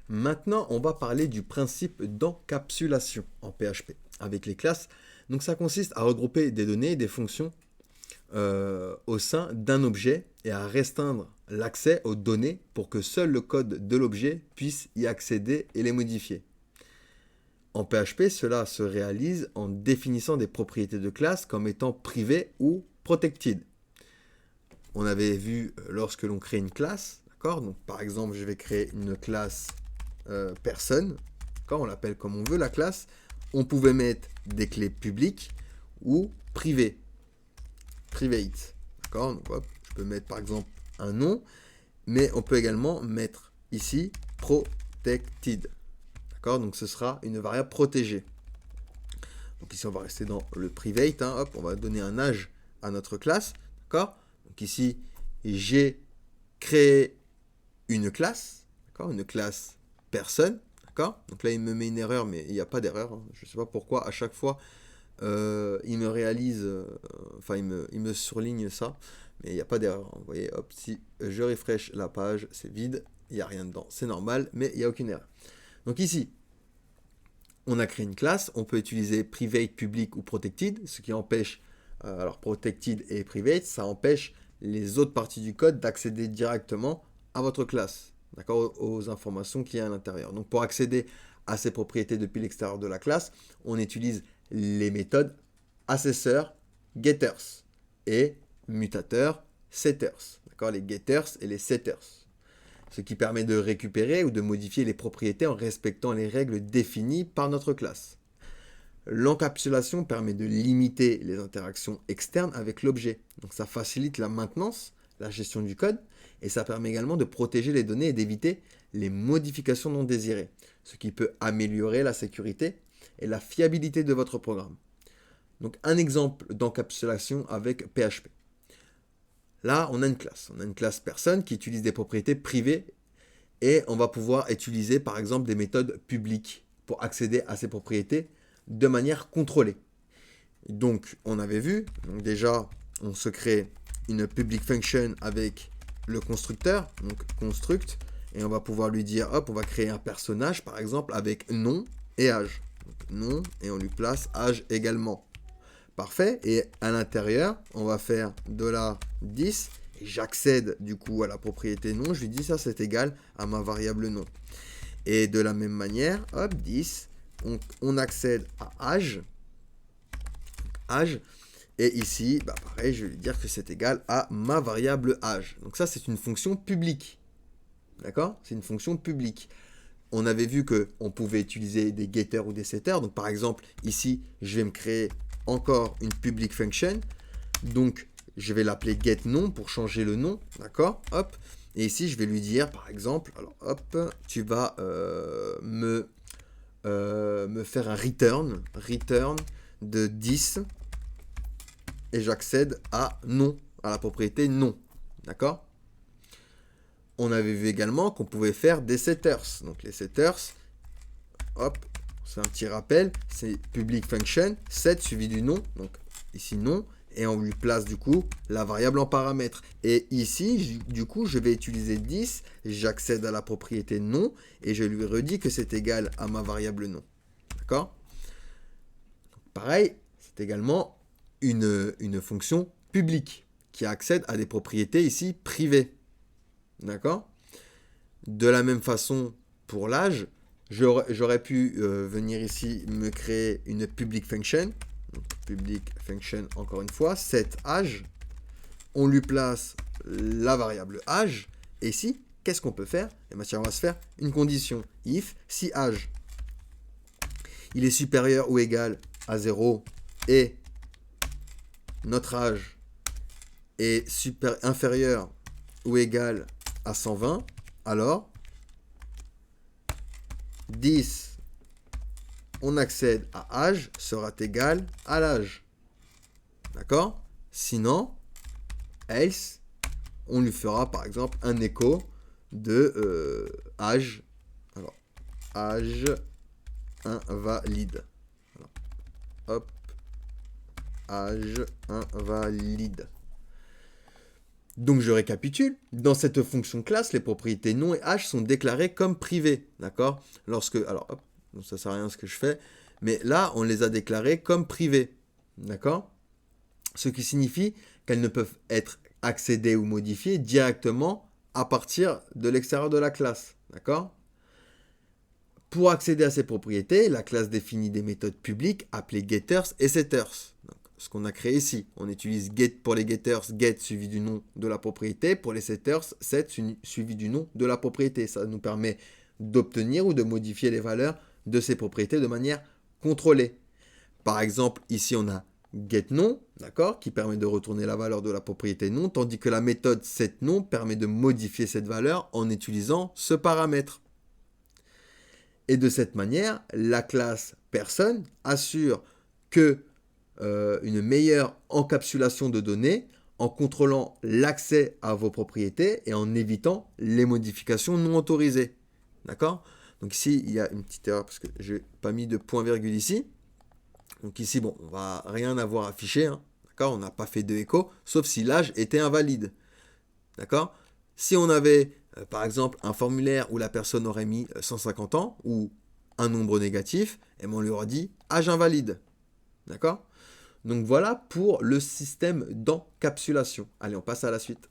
Maintenant, on va parler du principe d'encapsulation en PHP avec les classes. Donc ça consiste à regrouper des données et des fonctions au sein d'un objet et à restreindre l'accès aux données pour que seul le code de l'objet puisse y accéder et les modifier. En PHP, cela se réalise en définissant des propriétés de classe comme étant privées ou protected. On avait vu lorsque l'on crée une classe, d'accord? Donc par exemple, je vais créer une classe personne, d'accord? On l'appelle comme on veut la classe. On pouvait mettre des clés publiques ou privées, private, d'accord? Donc hop, je peux mettre par exemple un nom, mais on peut également mettre ici protected, d'accord? Donc ce sera une variable protégée. Donc ici on va rester dans le private, hein, hop, on va donner un âge à notre classe, d'accord? Donc ici j'ai créé une classe, d'accord? Une classe personne, d'accord? Donc là il me met une erreur, mais il n'y a pas d'erreur, hein. Je ne sais pas pourquoi à chaque fois il me réalise, enfin il me surligne ça, mais il n'y a pas d'erreur, hein. Vous voyez, hop, si je refresh la page, c'est vide, il n'y a rien dedans, c'est normal, mais il n'y a aucune erreur. Donc ici, on a créé une classe, on peut utiliser private, public ou protected, ce qui empêche, alors protected et private, ça empêche les autres parties du code d'accéder directement à votre classe, d'accord, aux informations qu'il y a à l'intérieur. Donc pour accéder à ces propriétés depuis l'extérieur de la classe, on utilise les méthodes accesseurs, getters et mutateurs, setters, d'accord, les getters et les setters, ce qui permet de récupérer ou de modifier les propriétés en respectant les règles définies par notre classe. L'encapsulation permet de limiter les interactions externes avec l'objet. Donc ça facilite la maintenance, la gestion du code, et ça permet également de protéger les données et d'éviter les modifications non désirées, ce qui peut améliorer la sécurité et la fiabilité de votre programme. Donc un exemple d'encapsulation avec PHP. Là, on a une classe personne qui utilise des propriétés privées et on va pouvoir utiliser par exemple des méthodes publiques pour accéder à ces propriétés de manière contrôlée. Donc, on avait vu, donc déjà, on se crée une public function avec le constructeur, donc construct, et on va pouvoir lui dire, hop, on va créer un personnage par exemple avec nom et âge. Donc, nom, et on lui place âge également. Parfait. Et à l'intérieur, on va faire $10 et j'accède du coup à la propriété nom. Je lui dis ça, c'est égal à ma variable nom. Et de la même manière, hop, 10, on accède à âge. Âge. Et ici, bah pareil, je vais lui dire que c'est égal à ma variable âge. Donc ça, c'est une fonction publique. D'accord? C'est une fonction publique. On avait vu qu'on pouvait utiliser des getters ou des setters. Donc par exemple, ici, je vais me créer encore une public function. Donc je vais l'appeler getNom pour changer le nom. D'accord? Hop. Et ici, je vais lui dire, par exemple, alors hop, tu vas me faire un return de 10. Et j'accède à nom, à la propriété nom. D'accord? On avait vu également qu'on pouvait faire des setters. Donc les setters, hop, c'est un petit rappel, c'est public function, set suivi du nom, donc ici nom, et on lui place du coup la variable en paramètre. Et ici, du coup, je vais utiliser 10, j'accède à la propriété nom, et je lui redis que c'est égal à ma variable nom. D'accord? Pareil, c'est également une fonction publique qui accède à des propriétés ici privées. D'accord? De la même façon, pour l'âge, j'aurais pu venir ici me créer une public function. Donc, public function, encore une fois, set âge. On lui place la variable âge. Et ici, qu'est-ce qu'on peut faire? Eh bien, on va se faire une condition. If, si âge, il est supérieur ou égal à 0 et notre âge est inférieur ou égal à 120, alors 10, on accède à âge sera égal à l'âge. D'accord? Sinon, else, on lui fera par exemple un écho de âge. Alors, âge invalide. Alors, hop, âge invalide. Donc je récapitule, dans cette fonction classe, les propriétés nom et âge sont déclarées comme privées, d'accord? Alors hop, donc ça sert à rien ce que je fais, mais là on les a déclarées comme privées, d'accord? Ce qui signifie qu'elles ne peuvent être accédées ou modifiées directement à partir de l'extérieur de la classe, d'accord? Pour accéder à ces propriétés, la classe définit des méthodes publiques appelées getters et setters. Donc, ce qu'on a créé ici, on utilise get pour les getters, get suivi du nom de la propriété, pour les setters, set suivi du nom de la propriété. Ça nous permet d'obtenir ou de modifier les valeurs de ces propriétés de manière contrôlée. Par exemple, ici on a getNom, d'accord, qui permet de retourner la valeur de la propriété nom, tandis que la méthode setNom permet de modifier cette valeur en utilisant ce paramètre. Et de cette manière, la classe personne assure que une meilleure encapsulation de données en contrôlant l'accès à vos propriétés et en évitant les modifications non autorisées. D'accord? Donc ici, il y a une petite erreur parce que je n'ai pas mis de point-virgule ici. Donc ici, bon, on va rien avoir affiché. Hein, d'accord? On n'a pas fait de écho, sauf si l'âge était invalide. D'accord? Si on avait, par exemple, un formulaire où la personne aurait mis 150 ans ou un nombre négatif, et on lui aurait dit âge invalide. D'accord? Donc voilà pour le système d'encapsulation. Allez, on passe à la suite.